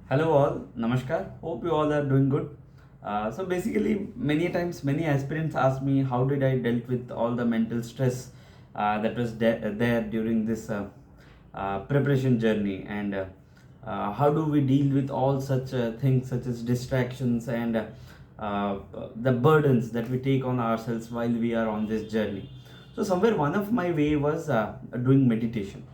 Hello all, namaskar. Hope you all are doing good. So basically, many times, many aspirants ask me how did I dealt with all the mental stress that was there during this preparation journey, and how do we deal with all such things such as distractions and the burdens that we take on ourselves while we are on this journey. So somewhere one of my way was doing meditation.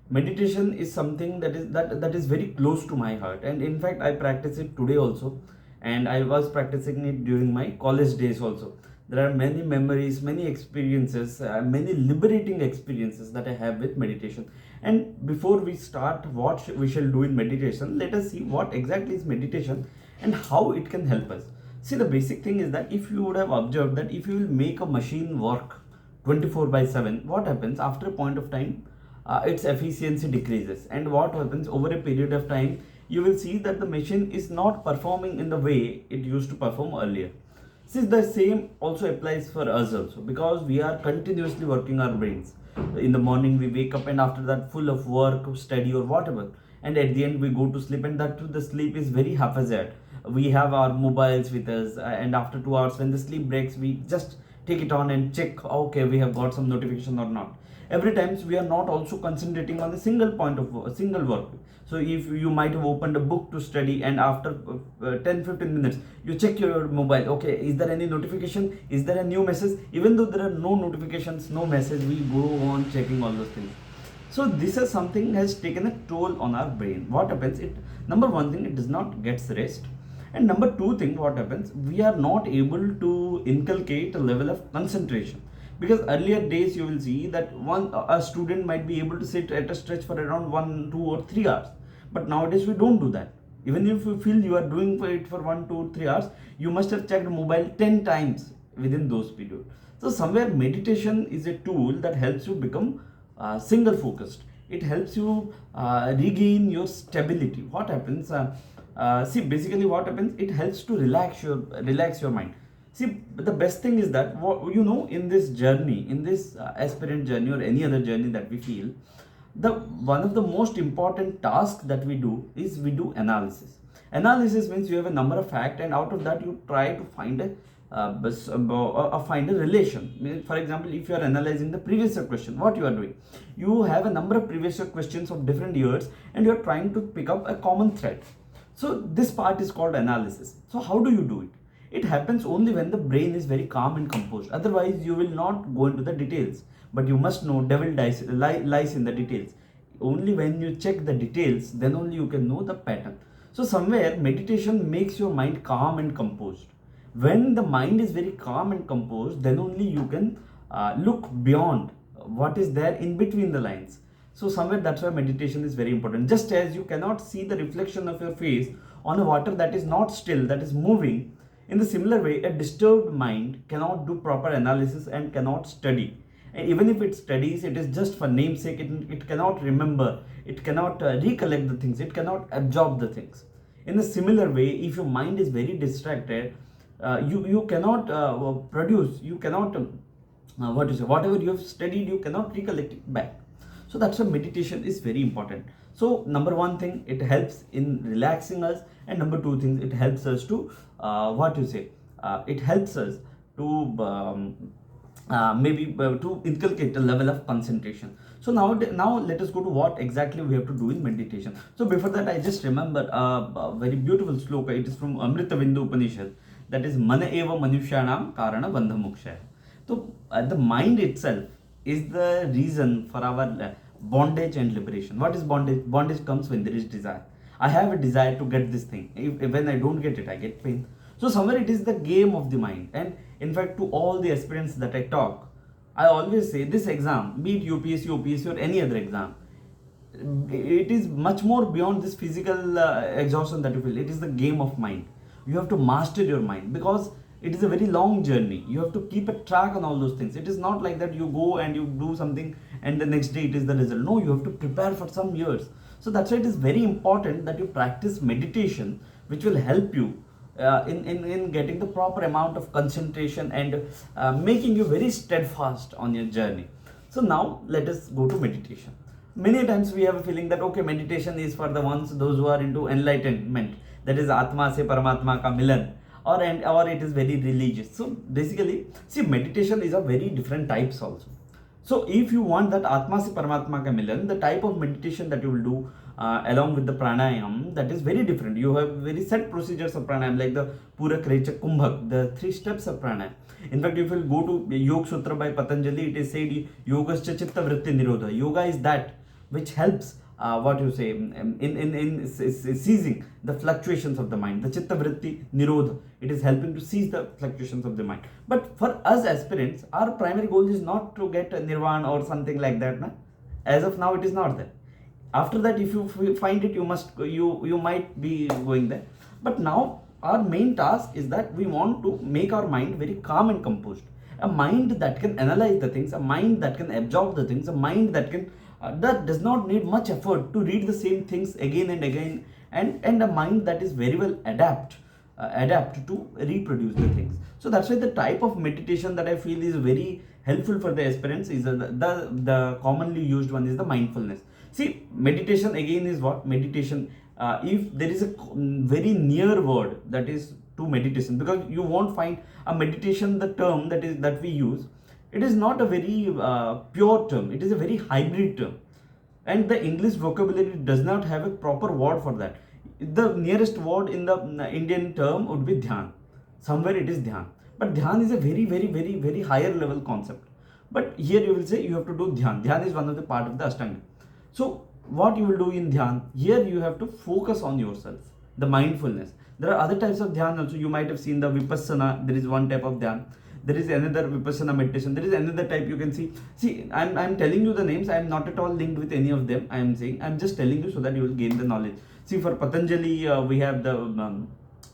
Meditation is something that is very close to my heart, and in fact I practice it today also, and I was practicing it during my college days also. There are many memories, many experiences, many liberating experiences that I have with meditation. And before we start what we shall do in meditation, let us see what exactly is meditation and how it can help us. See, the basic thing is that if you would have observed that if you will make a machine work 24 by 7, what happens after a point of time, its efficiency decreases, and what happens over a period of time, you will see that the machine is not performing in the way it used to perform earlier. Since the same also applies for us also, because we are continuously working our brains. In the morning we wake up, and after that full of work, study or whatever, and at the end we go to sleep, and that too the sleep is very haphazard. We have our mobiles with us, and after 2 hours when the sleep breaks, we just take it on and check, okay, we have got some notification or not. Every times we are not also concentrating on a single point of a single work. So if you might have opened a book to study, and after 10-15 minutes you check your mobile, okay, is there any notification, is there a new message? Even though there are no notifications, no message, we go on checking all those things. So this is something has taken a toll on our brain. What happens, it, number one thing, it does not get rest, and number two thing, what happens, we are not able to inculcate a level of concentration. Because earlier days you will see that a student might be able to sit at a stretch for around 1, 2 or 3 hours, but nowadays we don't do that. Even if you feel you are doing it for 1, 2, 3 hours, you must have checked mobile 10 times within those periods. So somewhere meditation is a tool that helps you become single focused. It helps you regain your stability. What happens, see, basically what happens, it helps to relax your mind. See, the best thing is that, in this journey, in this aspirant journey or any other journey that we feel, the one of the most important tasks that we do is we do analysis. Analysis means you have a number of facts, and out of that you try to find find a relation. For example, if you are analyzing the previous year question, what you are doing, you have a number of previous year questions of different years, and you are trying to pick up a common thread. So this part is called analysis. So how do you do it? It happens only when the brain is very calm and composed. Otherwise, you will not go into the details. But you must know, devil lies in the details. Only when you check the details, then only you can know the pattern. So somewhere meditation makes your mind calm and composed. When the mind is very calm and composed, then only you can look beyond what is there in between the lines. So somewhere that's why meditation is very important. Just as you cannot see the reflection of your face on a water that is not still, that is moving, in the similar way, a disturbed mind cannot do proper analysis and cannot study. And even if it studies, it is just for namesake. It cannot remember, it cannot recollect the things, it cannot absorb the things. In a similar way, if your mind is very distracted, you cannot produce, you cannot, whatever you have studied, you cannot recollect it back. So that's why meditation is very important. So number one thing, it helps in relaxing us, and number two thing, it helps us to it helps us to to inculcate a level of concentration. So now let us go to what exactly we have to do in meditation. So before that, I just remember a very beautiful sloka. It is from Amrita Bindu Upanishad, that is mana eva manushyanam karana bandha moksha. So the mind itself is the reason for our bondage and liberation. What is bondage? Bondage comes when there is desire. I have a desire to get this thing. When I don't get it, I get pain. So somewhere it is the game of the mind. And in fact, to all the aspirants that I talk, I always say this exam, be it UPSC, OPSC or any other exam, it is much more beyond this physical exhaustion that you feel. It is the game of mind. You have to master your mind, because it is a very long journey. You have to keep a track on all those things. It is not like that you go and you do something and the next day it is the result. No, you have to prepare for some years. So that's why it is very important that you practice meditation, which will help you in getting the proper amount of concentration and making you very steadfast on your journey. So now let us go to meditation. many times we have a feeling that okay, meditation is for the ones those who are into enlightenment, that is Atma se Paramatma ka milan, or it is very religious. So basically, see, meditation is a very different types also. So if you want that Atma se Paramatma ka milan, the type of meditation that you will do along with the pranayam, that is very different. You have very set procedures of pranayam, like the Purak, Rechak, Kumbhak, the 3 steps of pranayam. In fact, if you go to Yoga Sutra by Patanjali, it is said Yogascha Chitta Vritti Nirodha. Yoga is that which helps in seizing the fluctuations of the mind. The Chitta Vritti Nirodha, it is helping to seize the fluctuations of the mind. But for us aspirants, our primary goal is not to get nirvana or something like that. Na? As of now, it is not there. After that, if you find it, you might be going there. But now our main task is that we want to make our mind very calm and composed. A mind that can analyze the things, a mind that can absorb the things, a mind that can that does not need much effort to read the same things again and again, and a mind that is very well adapt to reproduce the things. So that's why the type of meditation that I feel is very helpful for the aspirants is the commonly used one is the mindfulness. See, meditation again is what? Meditation, if there is a very near word that is to meditation, because you won't find a meditation, the term that we use, it is not a very pure term, it is a very hybrid term. And the English vocabulary does not have a proper word for that. The nearest word in the Indian term would be dhyan. Somewhere it is dhyan. But dhyan is a very, very, very, very higher level concept. But here you will say you have to do dhyan. Dhyan is one of the part of the Ashtanga. So what you will do in dhyan, here you have to focus on yourself, the mindfulness. There are other types of dhyan also. You might have seen the vipassana, there is one type of dhyan. There is another vipassana meditation. There is another type you can see. See, I'm telling you the names. I am not at all linked with any of them. I am just telling you so that you will gain the knowledge. See, for Patanjali, we have the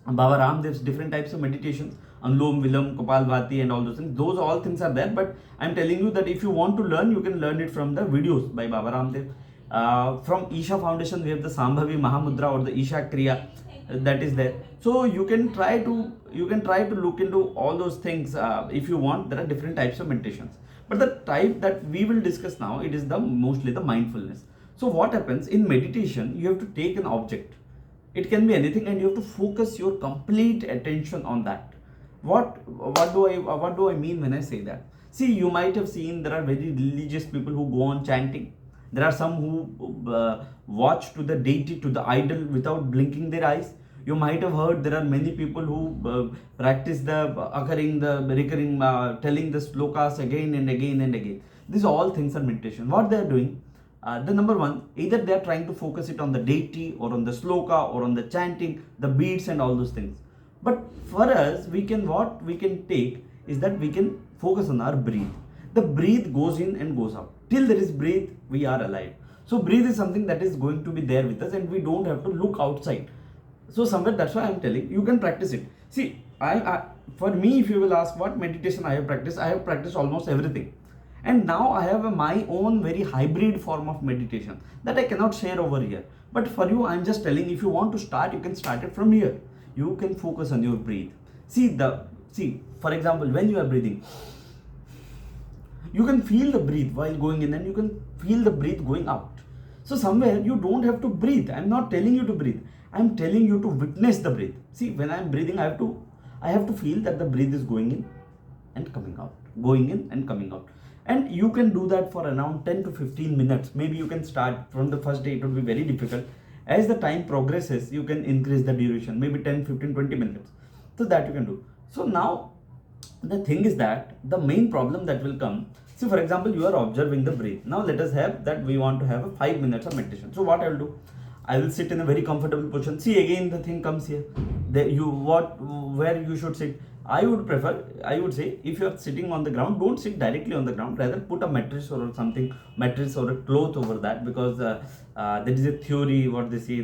Baba Ramdev's different types of meditations. Anulom, Vilom, Kapalbhati and all those things. Those all things are there. But I'm telling you that if you want to learn, you can learn it from the videos by Baba Ramdev. From Isha Foundation, we have the Sambhavi Mahamudra or the Isha Kriya that is there. So you can try to look into all those things if you want. There are different types of meditations, but the type that we will discuss now, it is mostly the mindfulness. So what happens in meditation? You have to take an object. It can be anything, and you have to focus your complete attention on that. What do I mean when I say that? See, you might have seen there are very religious people who go on chanting. There are some who watch to the deity, to the idol without blinking their eyes. You might have heard there are many people who practice the recurring, telling the slokas again and again and again. These all things are meditation. What they are doing, the number one, either they are trying to focus it on the deity or on the sloka or on the chanting, the beats and all those things. But for us, what we can take is that we can focus on our breathe. The breathe goes in and goes out. Till there is breathe, we are alive. So breathe is something that is going to be there with us, and we don't have to look outside. So somewhere, that's why I am telling you can practice it. See, for me, if you will ask what meditation I have practiced almost everything. And now I have my own very hybrid form of meditation that I cannot share over here. But for you, I am just telling, if you want to start, you can start it from here. You can focus on your breathe. See, for example, when you are breathing, you can feel the breathe while going in, and you can feel the breathe going out. So somewhere you don't have to breathe. I'm not telling you to breathe. I'm telling you to witness the breath. See, when I'm breathing, I have to feel that the breath is going in and coming out, going in and coming out. And you can do that for around 10 to 15 minutes. Maybe you can start from the first day. It would be very difficult. As the time progresses, you can increase the duration, maybe 10, 15, 20 minutes. So that you can do. So now the thing is that the main problem that will come, see, for example, you are observing the breath. Now let us have that we want to have a 5 minutes of meditation. So what I will do? I will sit in a very comfortable position. See, again the thing comes here. Where you should sit. I would say, if you are sitting on the ground, don't sit directly on the ground. Rather put a mattress or something, or a cloth over that, because there is a theory, what they say,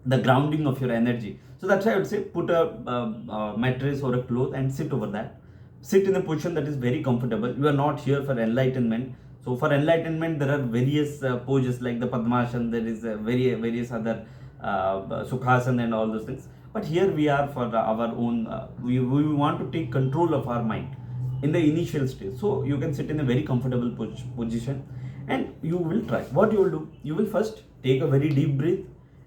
the grounding of your energy. So that's why I would say put a mattress or a cloth and sit over that. Sit in a position that is very comfortable. You are not here for enlightenment. So for enlightenment, there are various poses like the Padmasana, there is various other Sukhasana and all those things. But here we are for our own, we want to take control of our mind. in the initial stage. So you can sit in a very comfortable position and you will try. What you will do, you will first take a very deep breath,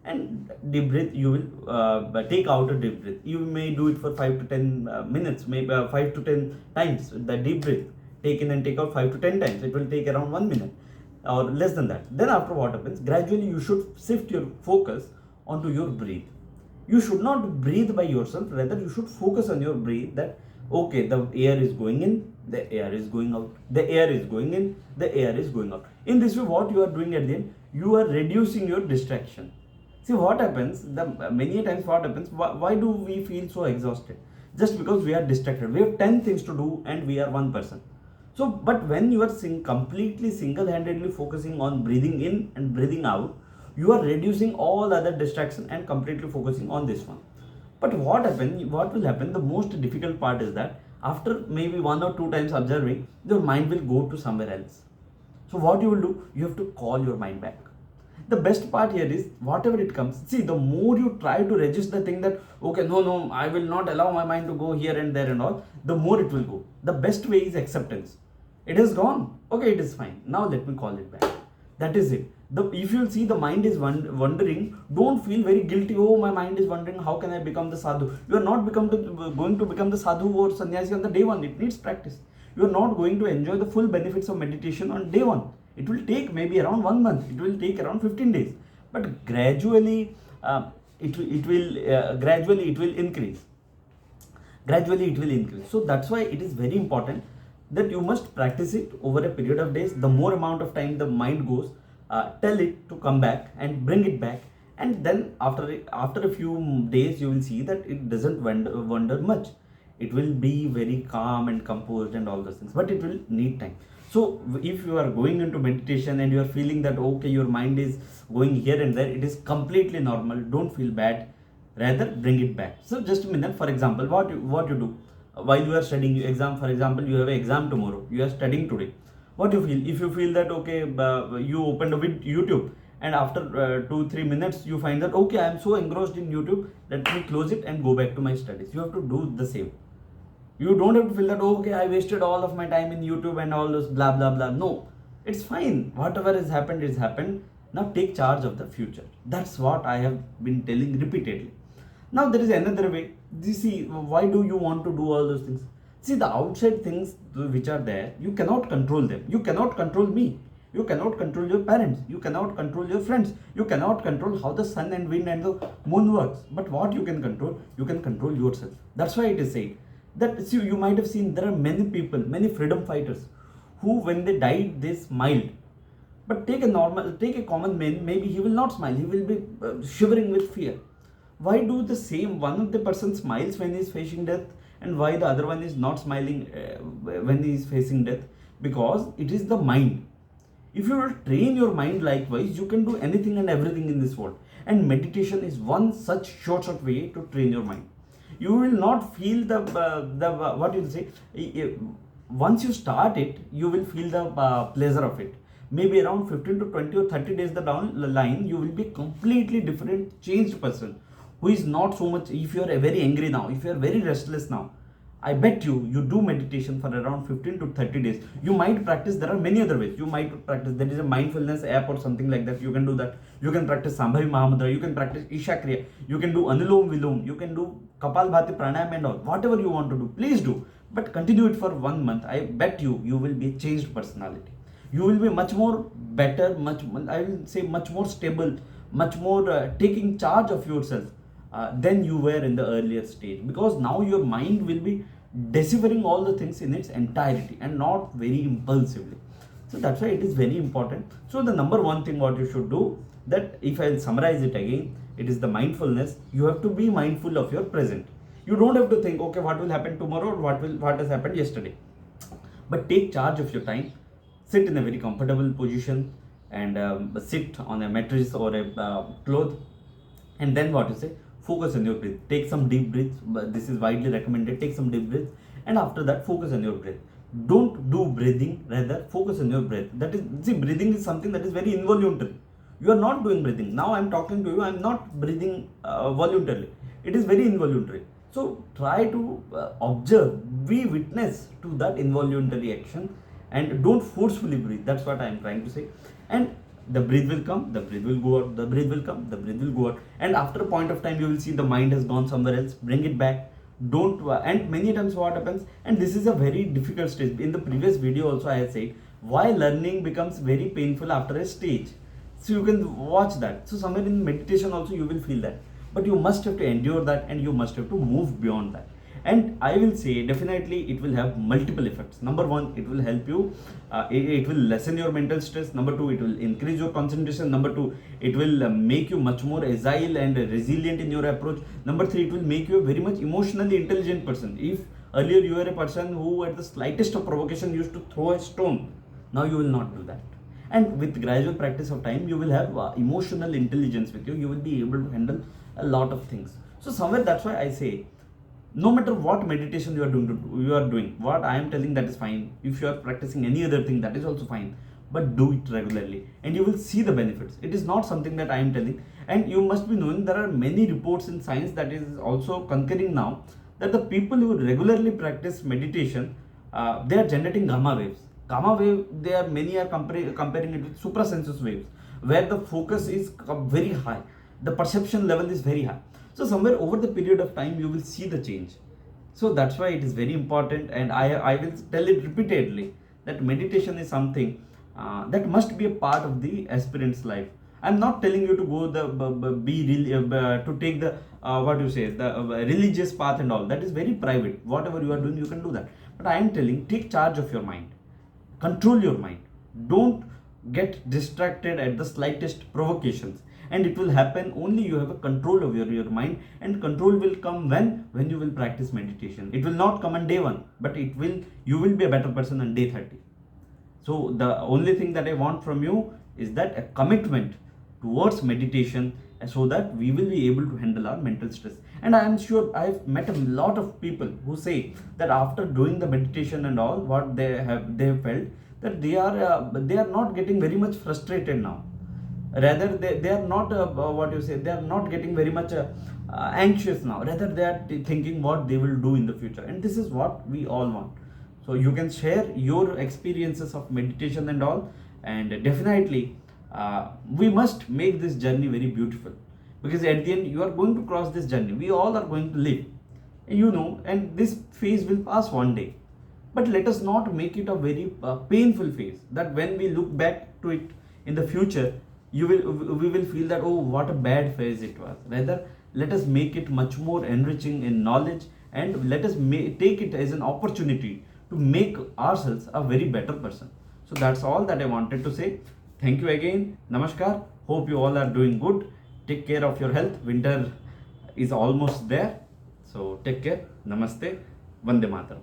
and deep breath you will take out a deep breath. You may do it for 5 to 10 minutes, maybe 5 to 10 times. The deep breath, take in and take out 5 to 10 times. It will take around 1 minute or less than that. Then after what happens, gradually you should shift your focus onto your breath. You should not breathe by yourself, rather you should focus on your breath, that okay, the air is going in, the air is going out, the air is going in, the air is going out. In this way, what you are doing at the end, you are reducing your distraction. See what happens, many times what happens, why do we feel so exhausted? Just because we are distracted. We have 10 things to do and we are one person. So, but when you are completely single-handedly focusing on breathing in and breathing out, you are reducing all other distraction and completely focusing on this one. But what will happen, the most difficult part is that after maybe 1 or 2 times observing, your mind will go to somewhere else. So what you will do, you have to call your mind back. The best part here is, whatever it comes, see, the more you try to resist the thing that, okay, no, I will not allow my mind to go here and there and all, the more it will go. The best way is acceptance. It is gone. Okay, it is fine. Now let me call it back. That is it. If you see the mind is wondering, don't feel very guilty. Oh, my mind is wondering, how can I become the sadhu? You are not going to become the sadhu or sannyasi on the day one. It needs practice. You are not going to enjoy the full benefits of meditation on day one. It will take maybe around 1 month. It will take around 15 days. But gradually, it will increase. Gradually, it will increase. So that's why it is very important that you must practice it over a period of days. The more amount of time the mind goes, tell it to come back and bring it back, and then after a few days you will see that it doesn't wander much. It will be very calm and composed and all those things, but it will need time. So if you are going into meditation and you are feeling that okay, your mind is going here and there, it is completely normal. Don't feel bad, rather bring it back. So just a minute, for example, what you do while you are studying exam. For example, you have an exam tomorrow, you are studying today. What you feel, if you feel that okay, you opened a YouTube and after 2-3 minutes you find that okay, I am so engrossed in YouTube, let me close it and go back to my studies. You have to do the same. You don't have to feel that okay, I wasted all of my time in YouTube and all those blah blah blah. No, it's fine. Whatever has happened is happened. Now take charge of the future. That's what I have been telling repeatedly. Now there is another way. You see, why do you want to do all those things? See, the outside things which are there, you cannot control them. You cannot control me. You cannot control your parents. You cannot control your friends. You cannot control how the sun and wind and the moon works. But what you can control yourself. That's why it is said that, see, you might have seen there are many people, many freedom fighters who when they died, they smiled. But take a common man, maybe he will not smile. He will be shivering with fear. Why do the same, one of the person smiles when he is facing death, and why the other one is not smiling when he is facing death? Because it is the mind. If you will train your mind likewise, you can do anything and everything in this world. And meditation is one such short way to train your mind. You will not feel the what you say. Once you start it, you will feel the pleasure of it. Maybe around 15 to 20 or 30 days down the line, you will be completely different, changed person, who is not so much. If you are very angry now, if you are very restless now, I bet you do meditation for around 15 to 30 days. You might practice, there are many other ways. You might practice, there is a mindfulness app or something like that. You can do that. You can practice Sambhavi Mahamudra, you can practice Isha Kriya, you can do Anulom Vilom, you can do Kapal Bhati Pranayam and all. Whatever you want to do, please do. But continue it for 1 month. I bet you will be a changed personality. You will be much more better, I will say much more stable, much more taking charge of yourself than you were in the earlier stage, because now your mind will be deciphering all the things in its entirety and not very impulsively. So that's why it is very important. So the number one thing what you should do, that if I'll summarize it again, it is the mindfulness. You have to be mindful of your present. You don't have to think okay, what will happen tomorrow or what has happened yesterday, but take charge of your time. Sit in a very comfortable position and sit on a mattress or a cloth, and then what you say, focus on your breath. Take some deep breaths. This is widely recommended. Take some deep breaths, and after that focus on your breath. Don't do breathing, rather focus on your breath. That is, see, breathing is something that is very involuntary. You are not doing breathing. Now I am talking to you, I am not breathing voluntarily. It is very involuntary. So try to observe be witness to that involuntary action and don't forcefully breathe. That's what I am trying to say. And the breath will come, the breath will go out, the breath will come, the breath will go out, and after a point of time you will see the mind has gone somewhere else. Bring it back. Don't and many times what happens, and this is a very difficult stage. In the previous video also I had said why learning becomes very painful after a stage. So you can watch that. So somewhere in meditation also you will feel that, but you must have to endure that and you must have to move beyond that. And I will say definitely it will have multiple effects. Number one, it will help you, it will lessen your mental stress. Number two, it will increase your concentration. Number two, it will make you much more agile and resilient in your approach. Number three, it will make you a very much emotionally intelligent person. If earlier you were a person who at the slightest of provocation used to throw a stone, now you will not do that. And with gradual practice of time, you will have emotional intelligence with you. You will be able to handle a lot of things. So somewhere that's why I say, no matter what meditation you are doing, what I am telling, that is fine. If you are practicing any other thing, that is also fine. But do it regularly and you will see the benefits. It is not something that I am telling. And you must be knowing there are many reports in science that is also concurring now that the people who regularly practice meditation, they are generating gamma waves. Gamma wave, many are comparing it with suprasensuous waves, where the focus is very high, the perception level is very high. So somewhere over the period of time you will see the change. So that's why it is very important, and I will tell it repeatedly that meditation is something that must be a part of the aspirant's life. I'm not telling you to go to take the religious path and all. That is very private. Whatever you are doing, you can do that. But I am telling, take charge of your mind. Control your mind. Don't get distracted at the slightest provocations. And it will happen only you have a control over your mind, and control will come when you will practice meditation. It will not come on day 1, but you will be a better person on day 30. So the only thing that I want from you is that a commitment towards meditation, so that we will be able to handle our mental stress. And I am sure I've met a lot of people who say that after doing the meditation and all, what they have felt that they are not getting very much frustrated now. Rather they are not they are not getting very much anxious now. Rather they are thinking what they will do in the future, and this is what we all want. So you can share your experiences of meditation and all, and definitely we must make this journey very beautiful, because at the end you are going to cross this journey. We all are going to live, and this phase will pass one day. But let us not make it a very painful phase, that when we look back to it in the future, we will feel that, oh, what a bad phase it was. Rather, let us make it much more enriching in knowledge, and let us take it as an opportunity to make ourselves a very better person. So that's all that I wanted to say. Thank you again. Namaskar. Hope you all are doing good. Take care of your health. Winter is almost there. So take care. Namaste. Vande Mataram.